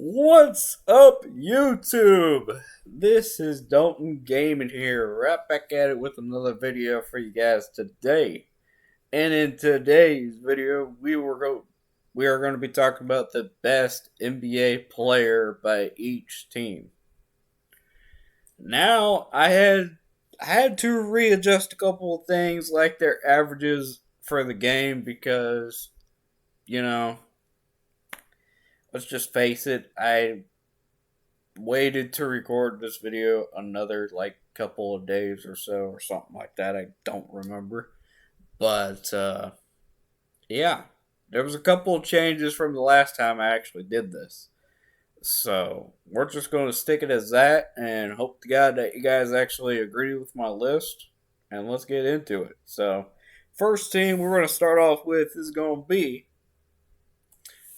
What's up, YouTube? This is Dalton Gaming here, right back at it with another video for you guys today. And in today's video, we are going to be talking about the best NBA player by each team. Now, I had to readjust a couple of things like their averages for the game because, you know, let's just face it, I waited to record this video another couple of days or so or something like that. I don't remember. But yeah, there was a couple of changes from the last time I actually did this. So we're just going to stick it as that and hope to God that you guys actually agree with my list. And let's get into it. So, first team we're going to start off with is going to be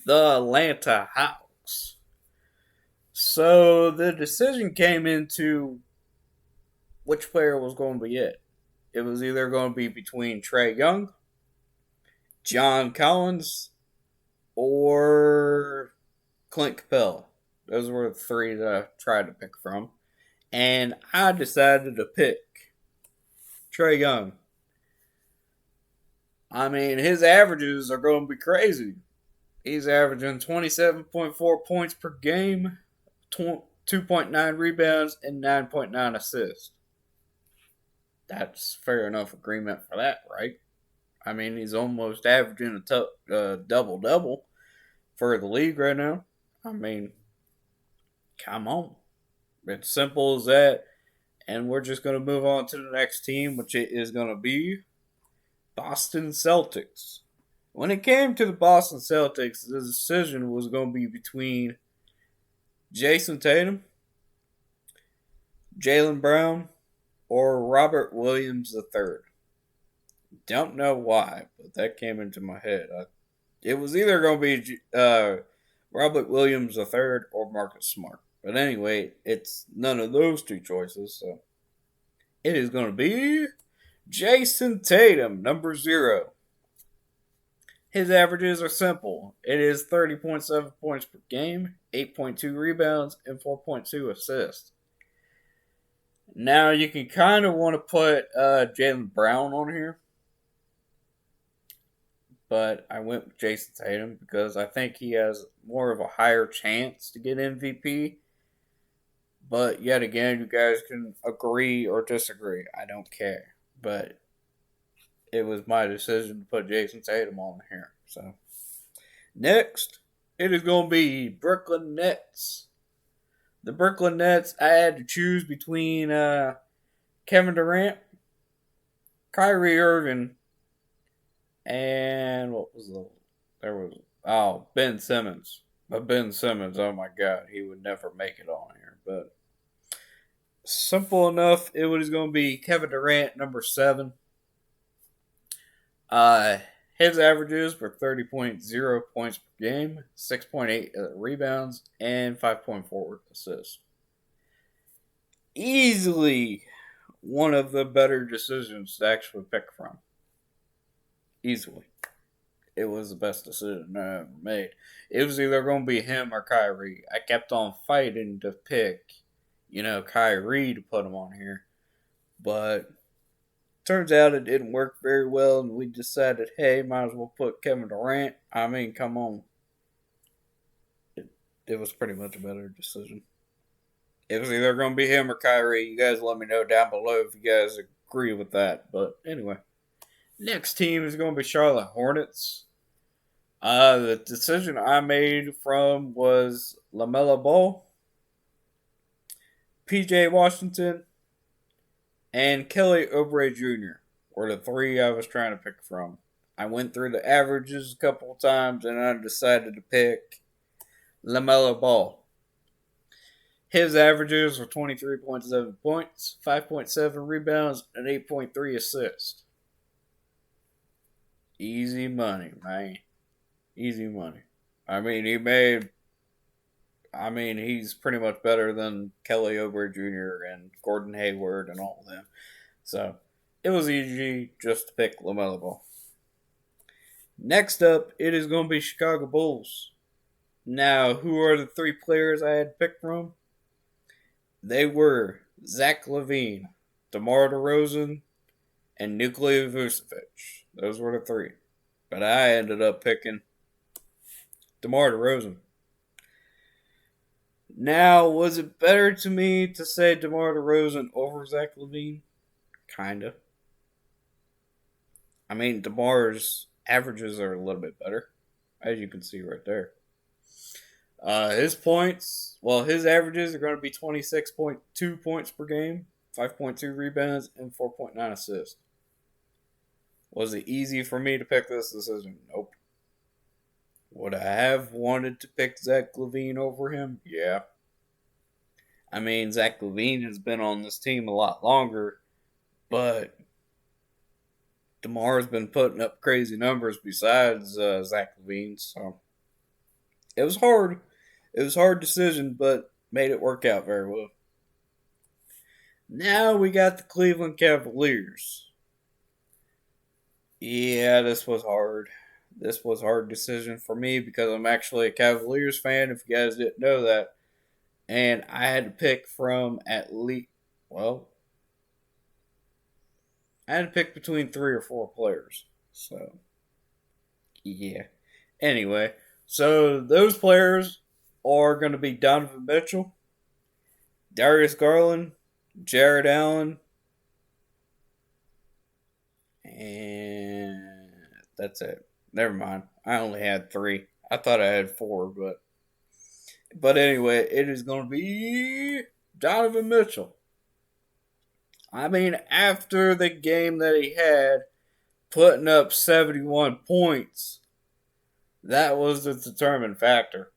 the Atlanta Hawks. So the decision came into which player was going to be it. It was either going to be between Trae Young, John Collins, or Clint Capella. Those were the three that I tried to pick from. And I decided to pick Trae Young. I mean, his averages are going to be crazy. He's averaging 27.4 points per game, 2.9 rebounds, and 9.9 assists. That's fair enough agreement for that, right? I mean, he's almost averaging a double-double for the league right now. I mean, come on. It's simple as that. And we're just going to move on to the next team, which is going to be Boston Celtics. When it came to the Boston Celtics, the decision was going to be between Jason Tatum, Jaylen Brown, or Robert Williams III. Don't know why, but that came into my head. It was either going to be Robert Williams III or Marcus Smart. But anyway, it's none of those two choices, so it is going to be Jason Tatum, number 0. His averages are simple. It is 30.7 points per game, 8.2 rebounds, and 4.2 assists. Now, you can kind of want to put Jaylen Brown on here. But I went with Jason Tatum because I think he has more of a higher chance to get MVP. But yet again, you guys can agree or disagree. I don't care. But it was my decision to put Jason Tatum on here. So next, it is going to be Brooklyn Nets. The Brooklyn Nets, I had to choose between Kevin Durant, Kyrie Irving, and Ben Simmons. But Ben Simmons, oh my God, he would never make it on here. But simple enough, it was going to be Kevin Durant, number 7. His averages were 30.0 points per game, 6.8 rebounds, and 5.4 assists. Easily one of the better decisions to actually pick from. Easily. It was the best decision I ever made. It was either going to be him or Kyrie. I kept on fighting to pick, Kyrie to put him on here. But turns out it didn't work very well, and we decided, hey, might as well put Kevin Durant. I mean, come on. It was pretty much a better decision. It was either going to be him or Kyrie. You guys let me know down below if you guys agree with that. But anyway, next team is going to be Charlotte Hornets. The decision I made from was LaMelo Ball, PJ Washington, and Kelly Oubre Jr. were the 3 I was trying to pick from. I went through the averages a couple of times and I decided to pick LaMelo Ball. His averages were 23.7 points, 5.7 rebounds, and 8.3 assists. Easy money, man. Easy money. He's pretty much better than Kelly Oubre Jr. and Gordon Hayward and all of them. So, it was easy just to pick LaMelo Ball. Next up, it is going to be Chicago Bulls. Now, who are the three players I had picked from? They were Zach LaVine, DeMar DeRozan, and Nikola Vucevic. Those were the three. But I ended up picking DeMar DeRozan. Now, was it better to me to say DeMar DeRozan over Zach LaVine? Kinda. I mean, DeMar's averages are a little bit better, as you can see right there. His points, well, his averages are going to be 26.2 points per game, 5.2 rebounds, and 4.9 assists. Was it easy for me to pick this decision? Nope. Would I have wanted to pick Zach LaVine over him? Yeah. I mean, Zach LaVine has been on this team a lot longer, but DeMar's been putting up crazy numbers besides Zach LaVine, so it was hard. It was a hard decision, but made it work out very well. Now we got the Cleveland Cavaliers. Yeah, this was hard. This was a hard decision for me because I'm actually a Cavaliers fan, if you guys didn't know that. And I had to pick from at least, well, I had to pick between 3 or 4 players. So, yeah. Anyway, so those players are going to be Donovan Mitchell, Darius Garland, Jared Allen, and that's it. Never mind. I only had 3. I thought I had 4, but anyway, it is going to be Donovan Mitchell. I mean, after the game that he had, putting up 71 points, that was the determined factor.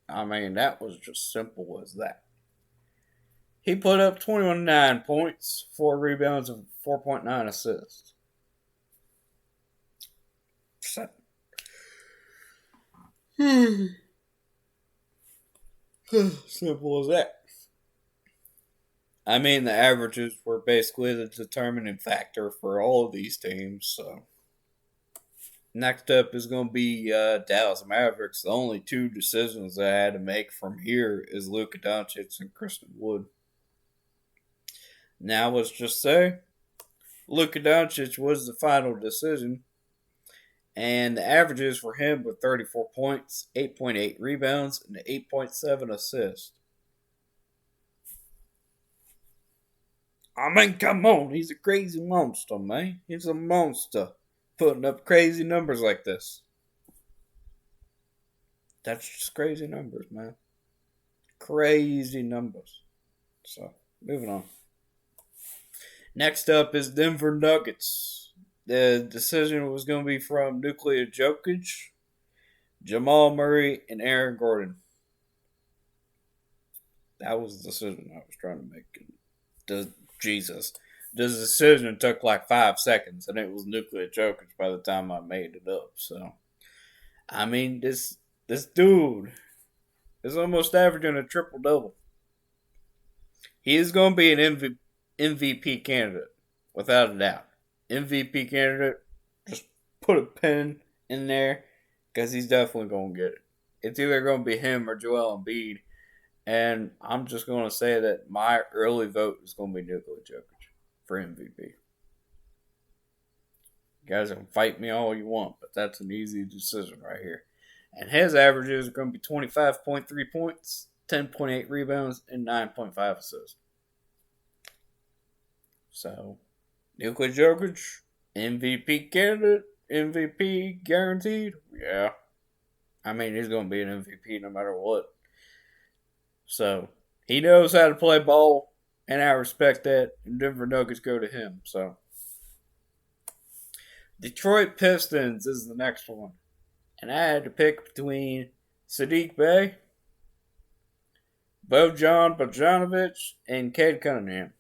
I mean, that was just simple as that. He put up 21.9 points, 4 rebounds, and 4.9 assists. Simple as that. I mean, the averages were basically the determining factor for all of these teams. So, next up is going to be Dallas Mavericks. The only 2 decisions I had to make from here is Luka Doncic and Christian Wood. Now, let's just say Luka Doncic was the final decision, and the averages for him were 34 points, 8.8 rebounds, and 8.7 assists. I mean, come on. He's a crazy monster, man. He's a monster. Putting up crazy numbers like this. That's just crazy numbers, man. Crazy numbers. So, moving on. Next up is Denver Nuggets. The decision was going to be from Nikola Jokic, Jamal Murray, and Aaron Gordon. That was the decision I was trying to make. Jesus. The decision took like 5 seconds, and it was Nikola Jokic by the time I made it up. So, I mean, this dude is almost averaging a triple double. He is going to be an MVP candidate, without a doubt. MVP candidate, just put a pin in there, because he's definitely going to get it. It's either going to be him or Joel Embiid, and I'm just going to say that my early vote is going to be Nikola Jokic for MVP. You guys can fight me all you want, but that's an easy decision right here. And his averages are going to be 25.3 points, 10.8 rebounds, and 9.5 assists. So, Nikola Jokic, MVP candidate, MVP guaranteed. Yeah. I mean, he's going to be an MVP no matter what. So, he knows how to play ball, and I respect that. And Denver Nuggets go to him. So, Detroit Pistons is the next one. And I had to pick between Saddiq Bey, Bojan Bogdanovic, and Cade Cunningham.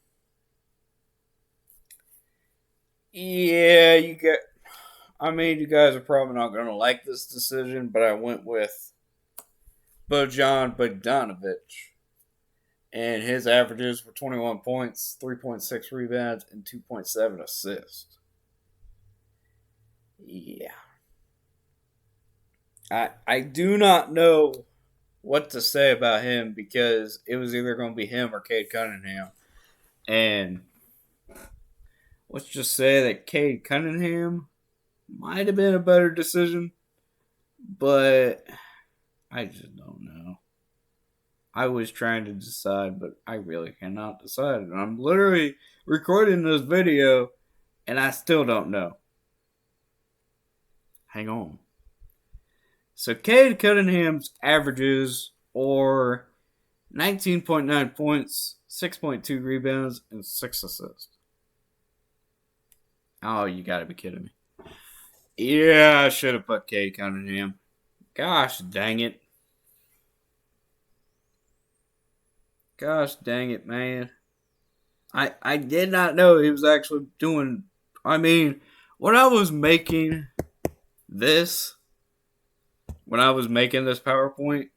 Yeah, you guys are probably not going to like this decision, but I went with Bojan Bogdanovic. And his averages were 21 points, 3.6 rebounds, and 2.7 assists. Yeah. I do not know what to say about him because it was either going to be him or Cade Cunningham. And let's just say that Cade Cunningham might have been a better decision, but I just don't know. I was trying to decide, but I really cannot decide. And I'm literally recording this video, and I still don't know. Hang on. So Cade Cunningham's averages are 19.9 points, 6.2 rebounds, and 6 assists. Oh, you gotta be kidding me. Yeah, I should have put Cade Cunningham. Gosh dang it. Gosh dang it, man. I did not know he was actually doing. I mean, when I was making this, PowerPoint,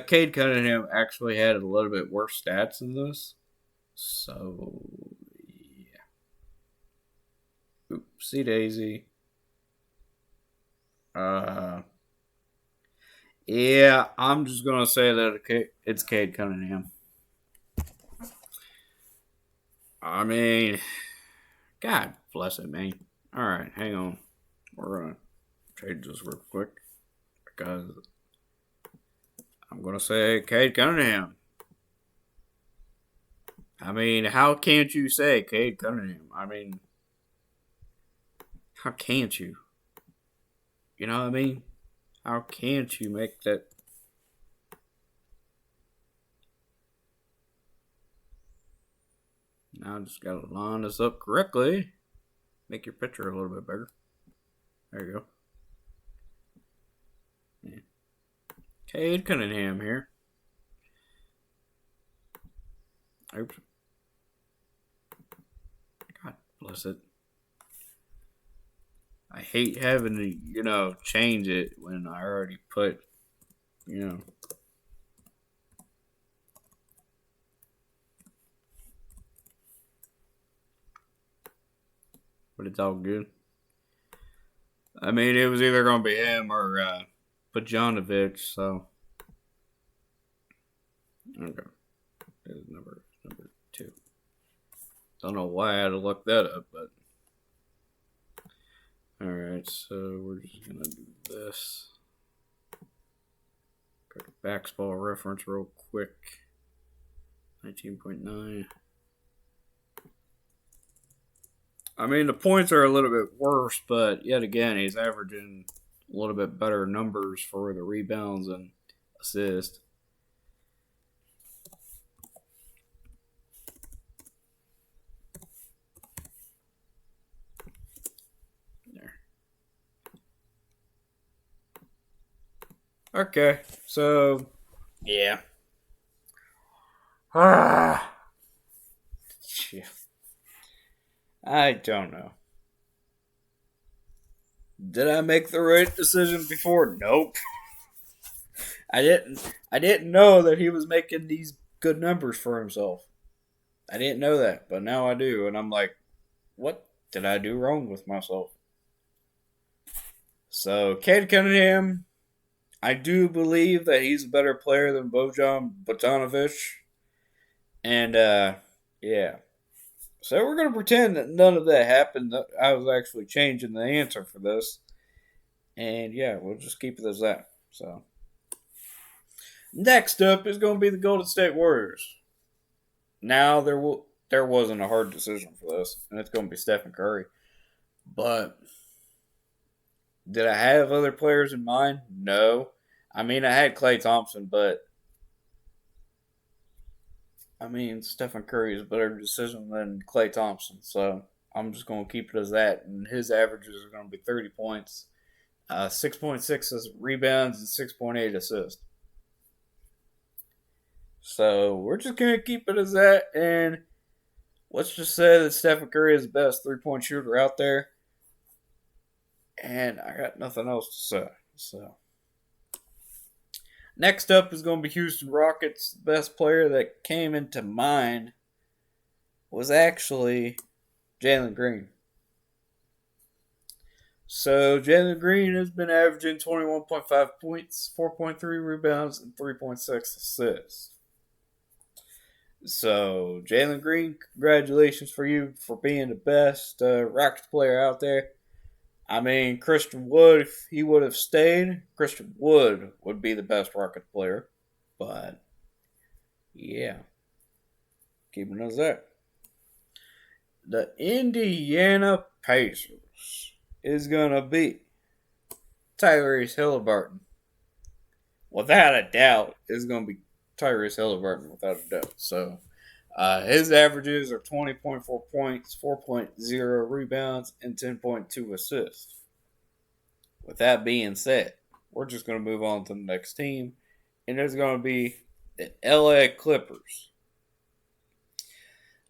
Cade Cunningham actually had a little bit worse stats than this. So, yeah. Oopsie daisy. Yeah, I'm just gonna say that it's Cade Cunningham. I mean, God bless it, man. All right, hang on. We're gonna trade this real quick because I'm gonna say Cade Cunningham. I mean, how can't you say Cade Cunningham? I mean, how can't you? You know what I mean? How can't you make that? Now I just gotta line this up correctly. Make your picture a little bit bigger. There you go. Yeah. Cade Cunningham here. Oops. God bless it. I hate having to, change it when I already put, But it's all good. I mean, it was either going to be him or Bogdanovic, so. Okay. There's number 2. Don't know why I had to look that up, but. Alright, so we're just going to do this. Go to Basketball Reference real quick. 19.9. I mean, the points are a little bit worse, but yet again, he's averaging a little bit better numbers for the rebounds and assists. There. Okay, so, yeah. I don't know. Did I make the right decision before? Nope. I didn't know that he was making these good numbers for himself. I didn't know that, but now I do, and I'm like, what did I do wrong with myself? So, Cade Cunningham, I do believe that he's a better player than Bojan Bogdanovic. And, yeah. So we're going to pretend that none of that happened. That I was actually changing the answer for this. And, yeah, we'll just keep it as that. So, next up is going to be the Golden State Warriors. Now, there wasn't a hard decision for this, and it's going to be Stephen Curry. But did I have other players in mind? No. I mean, I had Klay Thompson, but I mean, Stephen Curry is a better decision than Klay Thompson, so I'm just going to keep it as that. And his averages are going to be 30 points, 6.6 rebounds, and 6.8 assists. So we're just going to keep it as that. And let's just say that Stephen Curry is the best 3-point shooter out there. And I got nothing else to say. So next up is going to be Houston Rockets. The best player that came into mind was actually Jalen Green. So Jalen Green has been averaging 21.5 points, 4.3 rebounds, and 3.6 assists. So Jalen Green, congratulations for you for being the best Rockets player out there. I mean, Christian Wood, if he would have stayed, Christian Wood would be the best Rockets player. But yeah, keeping us there. The Indiana Pacers is gonna beat Tyrese Halliburton. Without a doubt, is gonna be Tyrese Halliburton without a doubt. So his averages are 20.4 points, 4.0 rebounds, and 10.2 assists. With that being said, we're just going to move on to the next team, and it's going to be the LA Clippers.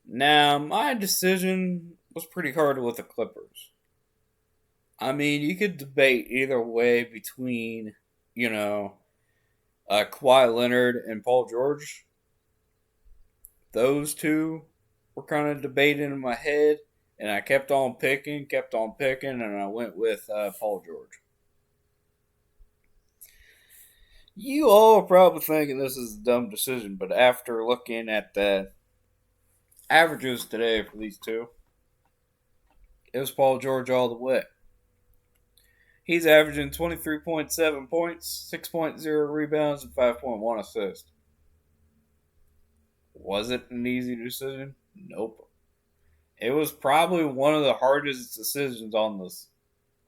Now, my decision was pretty hard with the Clippers. I mean, you could debate either way between, Kawhi Leonard and Paul George. Those two were kind of debating in my head, and I kept on picking, and I went with Paul George. You all are probably thinking this is a dumb decision, but after looking at the averages today for these two, it was Paul George all the way. He's averaging 23.7 points, 6.0 rebounds, and 5.1 assists. Was it an easy decision? Nope. It was probably one of the hardest decisions on this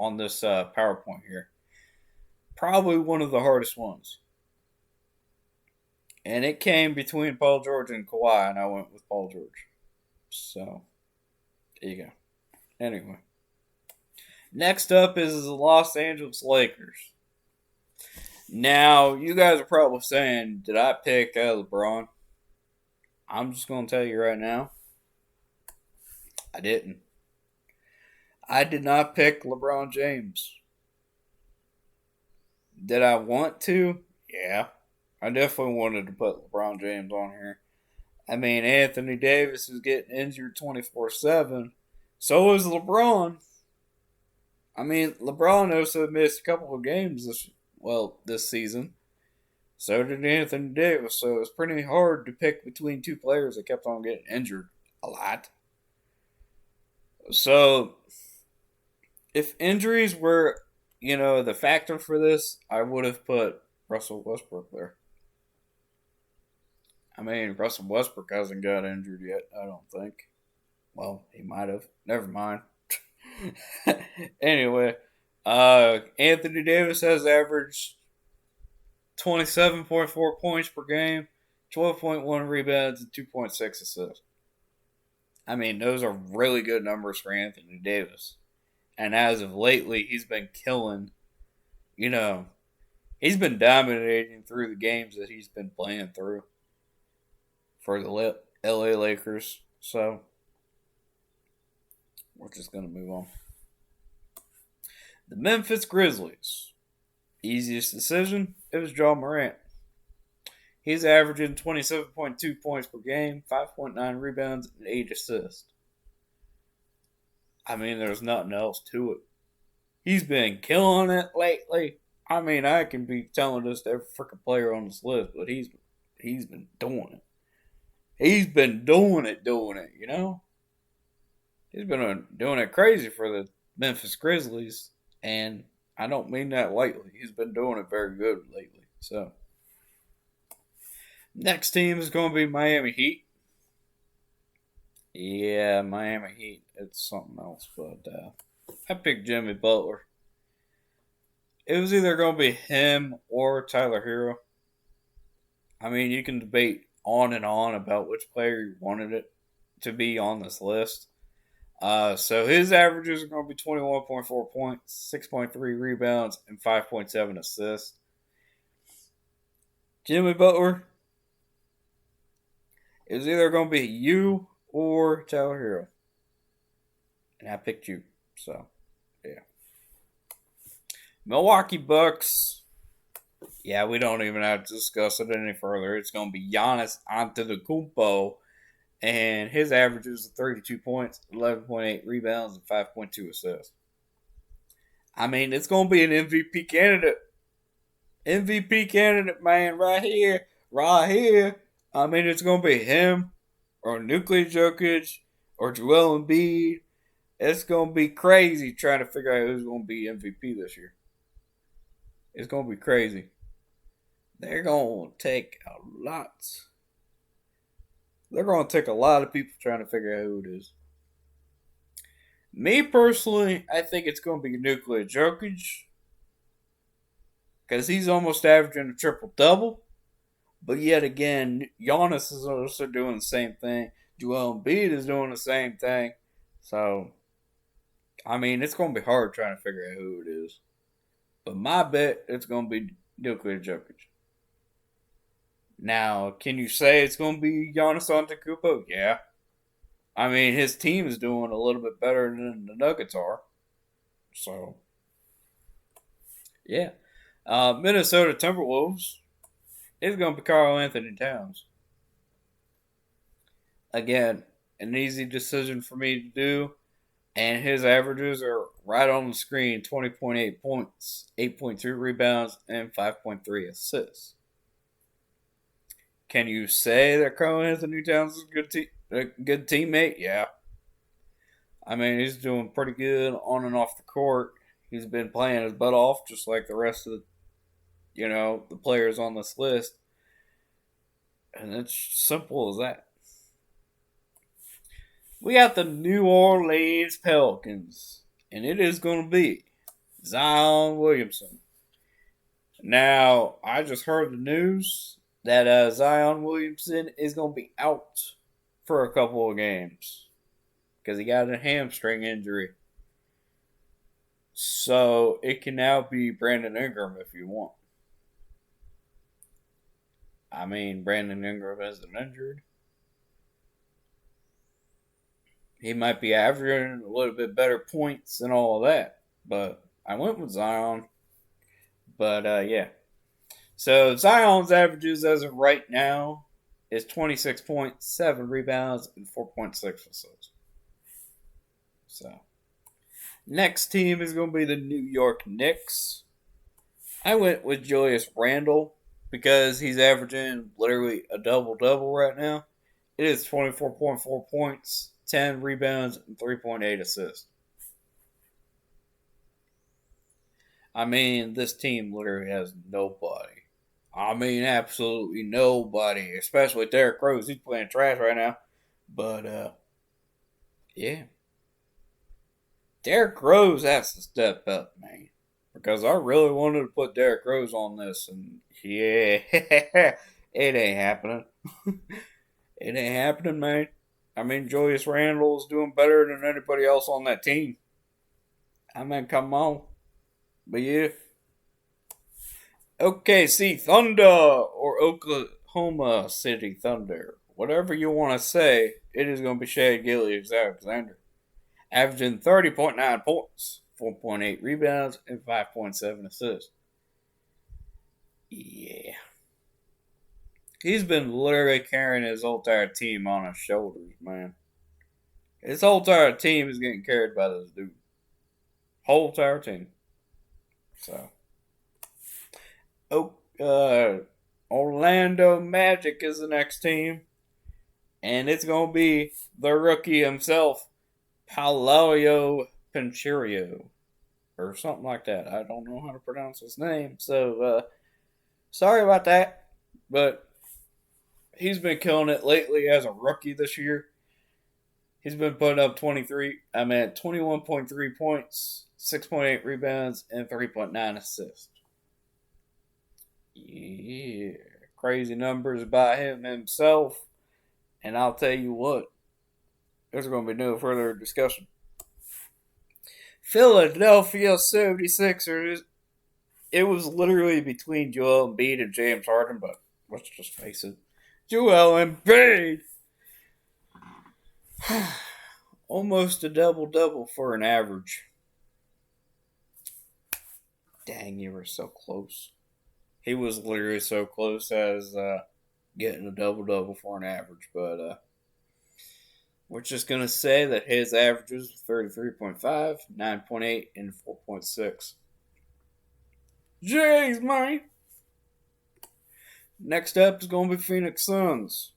PowerPoint here. Probably one of the hardest ones. And it came between Paul George and Kawhi, and I went with Paul George. So, there you go. Anyway. Next up is the Los Angeles Lakers. Now, you guys are probably saying, did I pick LeBron? I'm just going to tell you right now, I didn't. I did not pick LeBron James. Did I want to? Yeah. I definitely wanted to put LeBron James on here. I mean, Anthony Davis is getting injured 24/7. So is LeBron. I mean, LeBron also missed a couple of games this season. So did Anthony Davis. So it's pretty hard to pick between two players that kept on getting injured a lot. So if injuries were, the factor for this, I would have put Russell Westbrook there. I mean, Russell Westbrook hasn't got injured yet, I don't think. Well, he might have. Never mind. Anyway, Anthony Davis has averaged 27.4 points per game, 12.1 rebounds, and 2.6 assists. I mean, those are really good numbers for Anthony Davis. And as of lately, he's been killing, he's been dominating through the games that he's been playing through for the LA Lakers. So, we're just going to move on. The Memphis Grizzlies. Easiest decision, it was Ja Morant. He's averaging 27.2 points per game, 5.9 rebounds, and 8 assists. I mean, there's nothing else to it. He's been killing it lately. I mean, I can be telling this to every freaking player on this list, but he's been doing it. He's been doing it, He's been doing it crazy for the Memphis Grizzlies, and I don't mean that lightly. He's been doing it very good lately. So, next team is going to be Miami Heat. Yeah, Miami Heat. It's something else, but I picked Jimmy Butler. It was either going to be him or Tyler Hero. I mean, you can debate on and on about which player you wanted it to be on this list. So his averages are going to be 21.4 points, 6.3 rebounds, and 5.7 assists. Jimmy Butler, it was either going to be you or Tyler Hero. And I picked you. So, yeah. Milwaukee Bucks. Yeah, we don't even have to discuss it any further. It's going to be Giannis Antetokounmpo. And his averages are 32 points, 11.8 rebounds, and 5.2 assists. I mean, it's going to be an MVP candidate. MVP candidate, man, right here. Right here. I mean, it's going to be him or Nikola Jokic or Joel Embiid. It's going to be crazy trying to figure out who's going to be MVP this year. It's going to be crazy. They're going to take a lot. They're going to take a lot of people trying to figure out who it is. Me personally, I think it's going to be Nikola Jokic because he's almost averaging a triple double. But yet again, Giannis is also doing the same thing. Joel Embiid is doing the same thing. So, I mean, it's going to be hard trying to figure out who it is. But my bet, it's going to be Nikola Jokic. Now, can you say it's going to be Giannis Antetokounmpo? Yeah. I mean, his team is doing a little bit better than the Nuggets are. So, yeah. Minnesota Timberwolves is going to be Karl-Anthony Towns. Again, an easy decision for me to do. And his averages are right on the screen 20.8 points, 8.3 rebounds, and 5.3 assists. Can you say that Karl-Anthony Towns is a good teammate? Yeah. I mean, he's doing pretty good on and off the court. He's been playing his butt off just like the rest of the players on this list. And it's simple as that. We got the New Orleans Pelicans, and it is going to be Zion Williamson. Now, I just heard the news that Zion Williamson is going to be out for a couple of games because he got a hamstring injury. So, it can now be Brandon Ingram if you want. I mean, Brandon Ingram isn't injured. He might be averaging a little bit better points and all of that. But I went with Zion. But, yeah. So, Zion's averages as of right now is 26.7 rebounds and 4.6 assists. So, next team is going to be the New York Knicks. I went with Julius Randle because he's averaging literally a double-double right now. It is 24.4 points, 10 rebounds, and 3.8 assists. I mean, this team literally has nobody. I mean, absolutely nobody, especially Derrick Rose. He's playing trash right now. But, yeah. Derrick Rose has to step up, man. Because I really wanted to put Derrick Rose on this, and yeah, it ain't happening. It ain't happening, man. I mean, Julius Randle is doing better than anybody else on that team. I mean, come on. But yeah. OKC Thunder or Oklahoma City Thunder. Whatever you want to say, it is going to be Shai Gilgeous-Alexander. Averaging 30.9 points, 4.8 rebounds, and 5.7 assists. Yeah. He's been literally carrying his whole entire team on his shoulders, man. His whole entire team is getting carried by this dude. Whole entire team. So. Orlando Magic is the next team. And it's going to be the rookie himself, Paolo Banchero. Or something like that. I don't know how to pronounce his name. So, sorry about that. But he's been killing it lately as a rookie this year. He's been putting up 21.3 points, 6.8 rebounds, and 3.9 assists. Yeah, crazy numbers by him himself. And I'll tell you what, there's going to be no further discussion. Philadelphia 76ers. It was literally between Joel Embiid and James Harden, but let's just face it. Joel Embiid! Almost a double-double for an average. Dang, you were so close. He was literally so close as getting a double-double for an average, but We're just going to say that his averages were 33.5, 9.8, and 4.6. Jeez, man. Next up is going to be Phoenix Suns.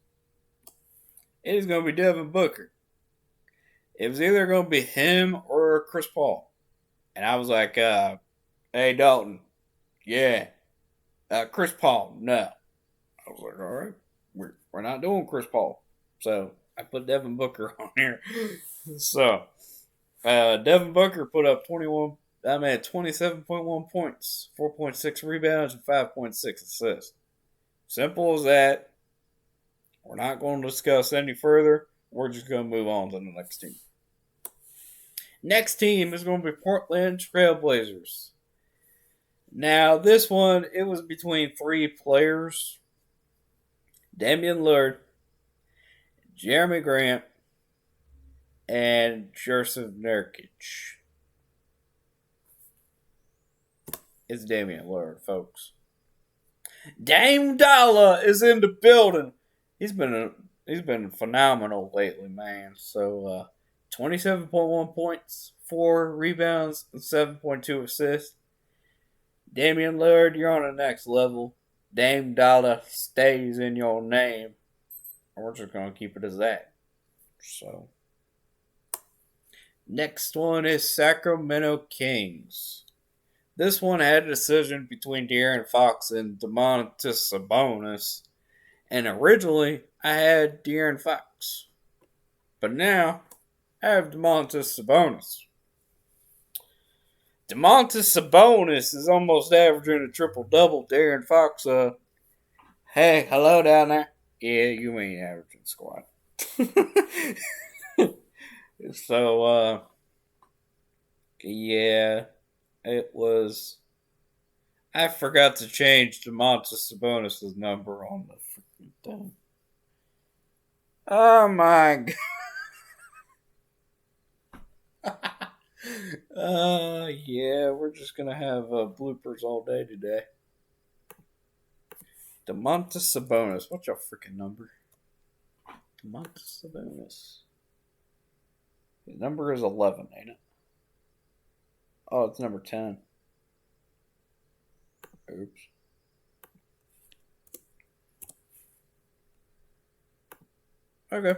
It is going to be Devin Booker. It was either going to be him or Chris Paul. And I was like, hey, Dalton, yeah. Chris Paul, no. I was like, all right, we're not doing Chris Paul. So I put Devin Booker on here. So Devin Booker put up 27.1 points, 4.6 rebounds, and 5.6 assists. Simple as that. We're not going to discuss any further. We're just going to move on to the next team. Next team is going to be Portland Trailblazers. Now, this one, it was between three players. Damian Lillard, Jeremy Grant, and Jusuf Nurkic. It's Damian Lillard, folks. Dame Dollar is in the building. He's been phenomenal lately, man. So 27.1 points, 4 rebounds, and 7.2 assists. Damian Lillard, you're on the next level. Dame Dollar stays in your name. We're just going to keep it as that. So, next one is Sacramento Kings. This one had a decision between De'Aaron Fox and Domantas Sabonis. And originally, I had De'Aaron Fox. But now, I have Domantas Sabonis. Domantas Sabonis is almost averaging a triple-double. De'Aaron Fox, hey, hello down there. Yeah, you ain't averaging squat. So, yeah, it was. I forgot to change Domantas Sabonis' number on the freaking thing. Oh my god. Yeah, we're just gonna have bloopers all day today. Domantas Sabonis, what's your freaking number? Domantas Sabonis. His number is 11, ain't it? Oh, it's number 10. Oops. Okay.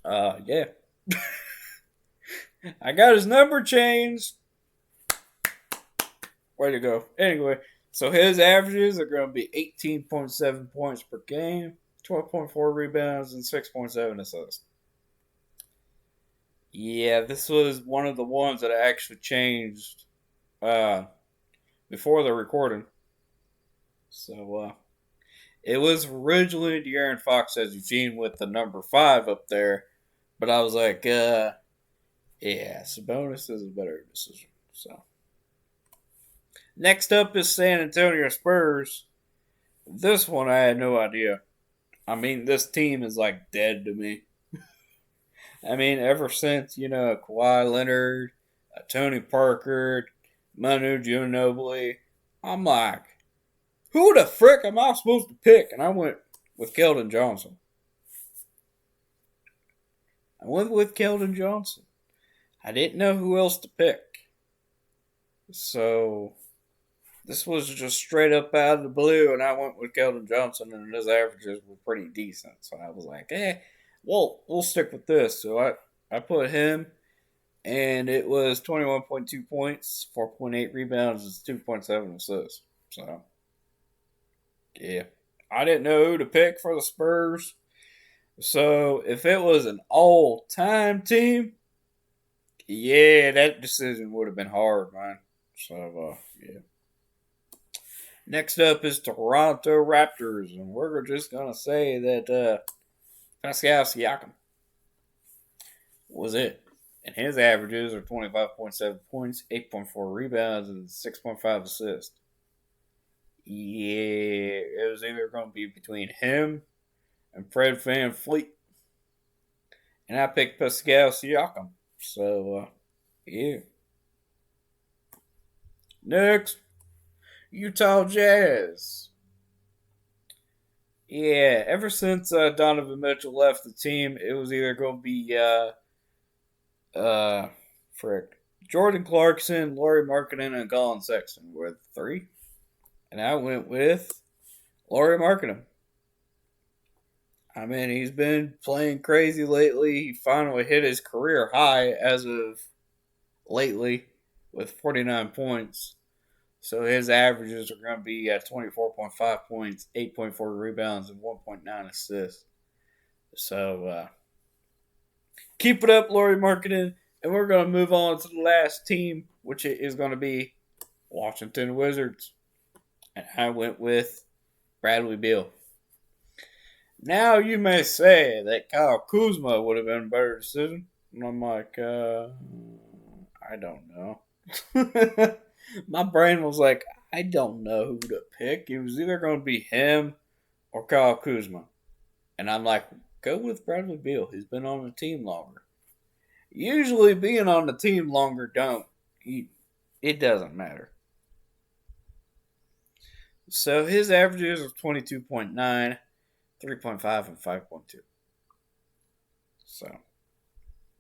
Yeah. I got his number changed. Way to go. Anyway, so his averages are going to be 18.7 points per game, 12.4 rebounds, and 6.7 assists. Yeah, this was one of the ones that I actually changed before the recording. So, it was originally De'Aaron Fox, as you've seen, with the number 5 up there. But I was like, yeah, Sabonis is a better decision. So, next up is San Antonio Spurs. This one I had no idea. I mean, this team is like dead to me. I mean, ever since, Kawhi Leonard, Tony Parker, Manu Ginobili, I'm like, who the frick am I supposed to pick? And I went with Keldon Johnson. I didn't know who else to pick. So, this was just straight up out of the blue, and I went with Keldon Johnson, and his averages were pretty decent. So I was like, we'll stick with this. So I put him, and it was 21.2 points, 4.8 rebounds, and 2.7 assists. So, yeah. I didn't know who to pick for the Spurs. So, if it was an all-time team, yeah, that decision would have been hard, man. So, yeah. Next up is Toronto Raptors, and we're just going to say that Pascal Siakam was it. And his averages are 25.7 points, 8.4 rebounds, and 6.5 assists. Yeah, it was either going to be between him and Fred VanVleet. And I picked Pascal Siakam. So, yeah. Next, Utah Jazz. Yeah, ever since Donovan Mitchell left the team, it was either going to be uh, frick, Jordan Clarkson, Laurie Markkinen, and Colin Sexton were the three, and I went with Laurie Markkinen. I mean, he's been playing crazy lately. He finally hit his career high as of lately with 49 points. So his averages are going to be at 24.5 points, 8.4 rebounds, and 1.9 assists. So keep it up, Laurie Markkinen. And we're going to move on to the last team, which is going to be Washington Wizards. And I went with Bradley Beal. Now you may say that Kyle Kuzma would have been a better decision. And I'm like, I don't know. My brain was like, I don't know who to pick. It was either going to be him or Kyle Kuzma. And I'm like, go with Bradley Beal. He's been on the team longer. Usually being on the team longer it doesn't matter. So his averages are 22.9, 3.5, and 5.2. So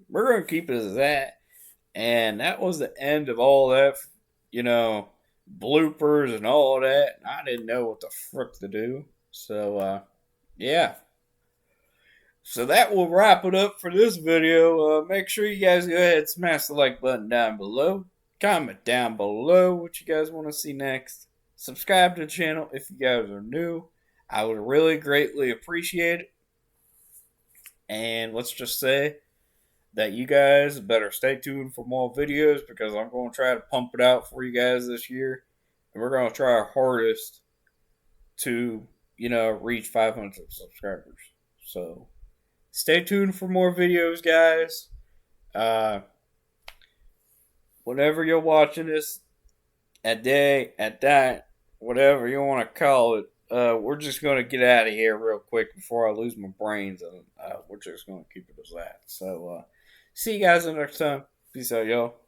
we're going to keep it as that. And that was the end of all that, bloopers and all that. I didn't know what the frick to do. So, yeah. So that will wrap it up for this video. Make sure you guys go ahead and smash the like button down below. Comment down below what you guys want to see next. Subscribe to the channel if you guys are new. I would really greatly appreciate it. And let's just say that you guys better stay tuned for more videos because I'm going to try to pump it out for you guys this year. And we're going to try our hardest to, reach 500 subscribers. So stay tuned for more videos, guys. Whenever you're watching this, at day, at night, whatever you want to call it, we're just going to get out of here real quick before I lose my brains. And we're just going to keep it as that. So, see you guys next time. Peace out, y'all.